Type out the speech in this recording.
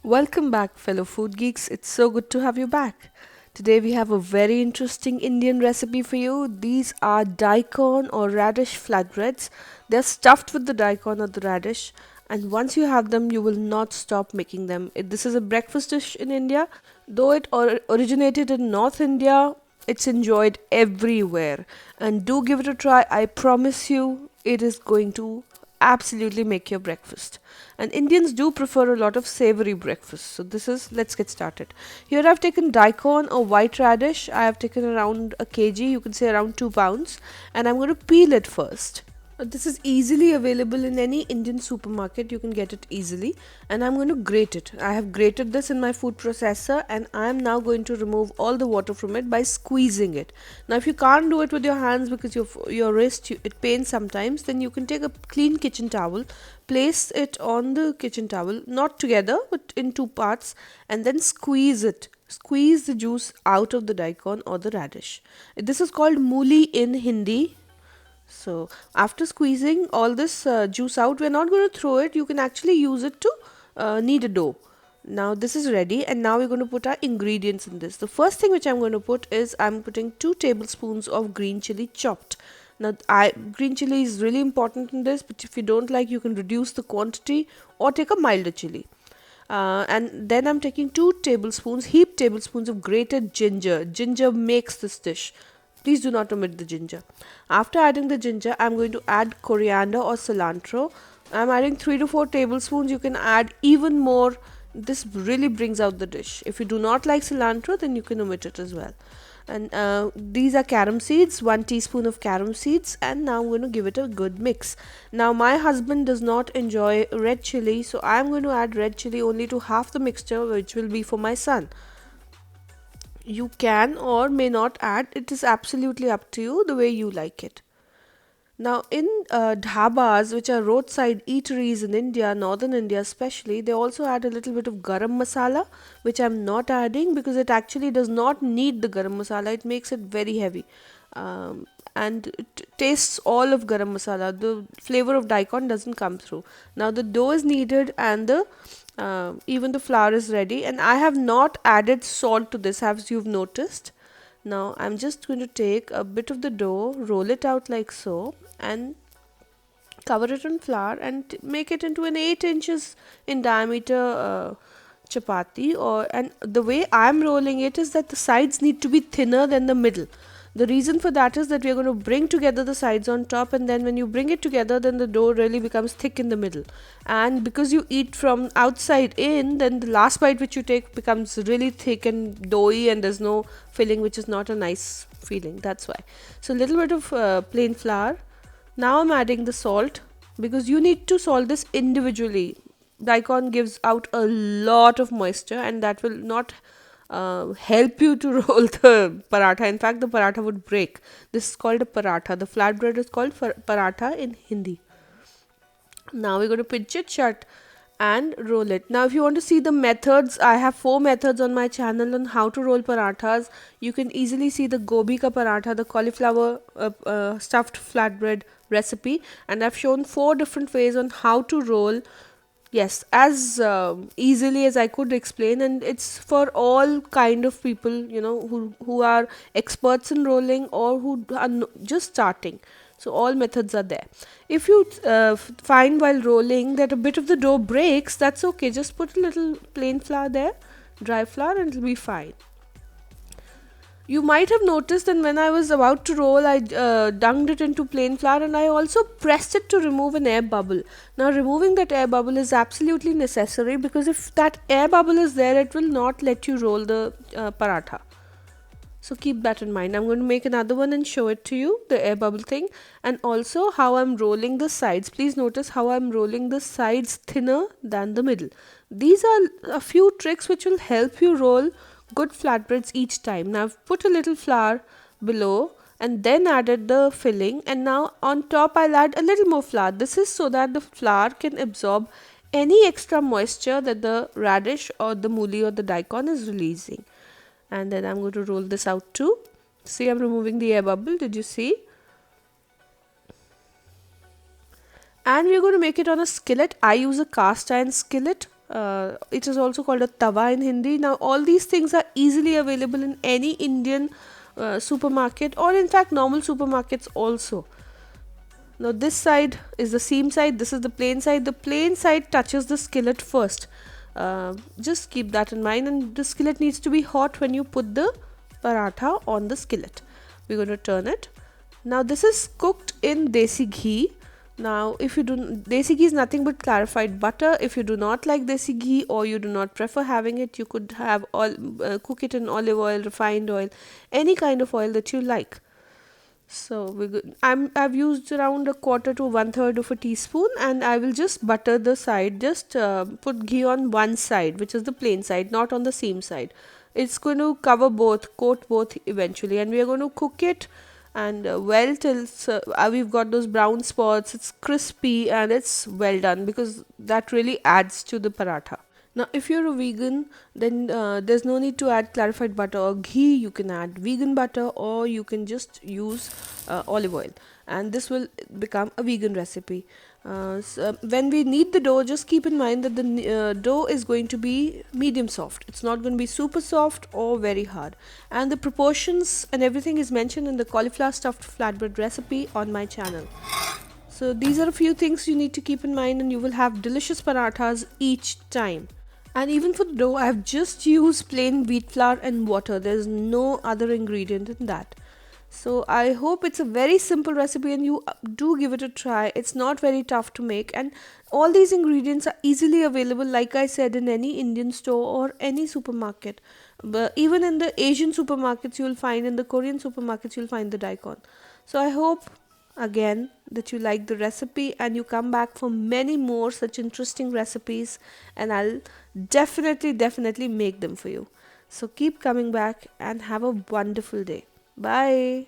Welcome back, fellow food geeks. It's so good to have you back. Today we have a very interesting Indian recipe for you. These are daikon or radish flatbreads. They're stuffed with the daikon or the radish, and once you have them, you will not stop making them. This is a breakfast dish in India. Though it originated in North India, it's enjoyed everywhere. And do give it a try. I promise you, it is going to absolutely make your breakfast. And Indians do prefer a lot of savory breakfast. So let's get started. Here I've taken daikon or white radish. I have taken around a kg, you can say around 2 pounds, and I'm going to peel it first. This is easily available in any Indian supermarket. You can get it easily, and I'm going to grate it. I have grated this in my food processor, and I am now going to remove all the water from it by squeezing it. Now if you can't do it with your hands because your wrist it pains sometimes, then you can take a clean kitchen towel, place it on the kitchen towel, not together but in two parts, and then squeeze it. Squeeze the juice out of the daikon or the radish. This is called mooli in Hindi. So after squeezing all this juice out, we're not going to throw it. You can actually use it to knead a dough. Now this is ready, and now we're going to put our ingredients in this. The first thing which I'm going to put is I'm putting 2 tablespoons of green chili chopped. Now green chili is really important in this, but if you don't like, you can reduce the quantity or take a milder chili. And then I'm taking 2 tablespoons, heaped tablespoons of grated ginger. Ginger makes this dish. Please do not omit the ginger. After adding the ginger, I'm going to add coriander or cilantro. I'm adding 3 to 4 tablespoons. You can add even more. This really brings out the dish. If you do not like cilantro, then you can omit it as well. And these are carom seeds, 1 teaspoon of carom seeds, and now I'm going to give it a good mix. Now my husband does not enjoy red chili, so I'm going to add red chili only to half the mixture, which will be for my son. You can or may not add, it is absolutely up to you the way you like it. Now in dhabas, which are roadside eateries in India, northern India especially, they also add a little bit of garam masala, which I'm not adding because it actually does not need the garam masala. It makes it very heavy, and it tastes all of garam masala. The flavor of daikon doesn't come through. Now the dough is kneaded, and the even the flour is ready, and I have not added salt to this, as you've noticed. Now I'm just going to take a bit of the dough, roll it out like so, and cover it in flour and make it into an 8 inches in diameter chapati. And the way I'm rolling it is that the sides need to be thinner than the middle. The reason for that is that we are going to bring together the sides on top, and then when you bring it together, then the dough really becomes thick in the middle. And because you eat from outside in, then the last bite which you take becomes really thick and doughy, and there's no filling, which is not a nice feeling. That's why. So a little bit of plain flour. Now I'm adding the salt, because you need to salt this individually. Daikon gives out a lot of moisture, and that will not help you to roll the paratha. In fact, the paratha would break. This is called a paratha. The flatbread is called paratha in Hindi. Now we're going to pinch it shut and roll it. Now if you want to see the methods, I have 4 methods on my channel on how to roll parathas. You can easily see the gobi ka paratha, the cauliflower stuffed flatbread recipe, and I've shown 4 different ways on how to roll. Yes, as easily as I could explain, and it's for all kind of people, who are experts in rolling or who are just starting. So all methods are there. If you find while rolling that a bit of the dough breaks, that's okay. Just put a little plain flour there, dry flour, and it'll be fine. You might have noticed that when I was about to roll, I dunked it into plain flour, and I also pressed it to remove an air bubble. Now removing that air bubble is absolutely necessary, because if that air bubble is there, it will not let you roll the paratha. So keep that in mind. I'm going to make another one and show it to you, the air bubble thing, and also how I'm rolling the sides. Please notice how I'm rolling the sides thinner than the middle. These are a few tricks which will help you roll good flatbreads each time. Now I've put a little flour below and then added the filling, and now on top I'll add a little more flour. This is so that the flour can absorb any extra moisture that the radish or the mooli or the daikon is releasing. And then I'm going to roll this out too. See, I'm removing the air bubble. Did you see? And we're going to make it on a skillet. I use a cast iron skillet. It is also called a tawa in Hindi. Now, all these things are easily available in any Indian supermarket, or in fact normal supermarkets also. Now this side is the seam side, this is the plain side. The plain side touches the skillet first. Just keep that in mind, and the skillet needs to be hot when you put the paratha on the skillet. We're going to turn it. Now this is cooked in desi ghee. Now if you do, desi ghee is nothing but clarified butter. If you do not like desi ghee, or you do not prefer having it, you could have all cook it in olive oil, refined oil, any kind of oil that you like. So we good. I've used around a quarter to one third of a teaspoon, and I will just butter the side. Just put ghee on one side, which is the plain side, not on the seam side. It's going to cover both, coat both eventually, and we are going to cook it and well till we've got those brown spots. It's crispy and it's well done, because that really adds to the paratha. Now, if you're a vegan, then there's no need to add clarified butter or ghee. You can add vegan butter, or you can just use olive oil, and this will become a vegan recipe. When we knead the dough, just keep in mind that the dough is going to be medium soft. It's not going to be super soft or very hard. And the proportions and everything is mentioned in the cauliflower stuffed flatbread recipe on my channel. So these are a few things you need to keep in mind, and you will have delicious parathas each time. And even for the dough, I've just used plain wheat flour and water. There's no other ingredient in that. So I hope it's a very simple recipe, and you do give it a try. It's not very tough to make, and all these ingredients are easily available, like I said, in any Indian store or any supermarket. But even in the Asian supermarkets, you'll find, in the Korean supermarkets, you'll find the daikon. So I hope again that you like the recipe, and you come back for many more such interesting recipes, and I'll definitely make them for you. So keep coming back and have a wonderful day. Bye.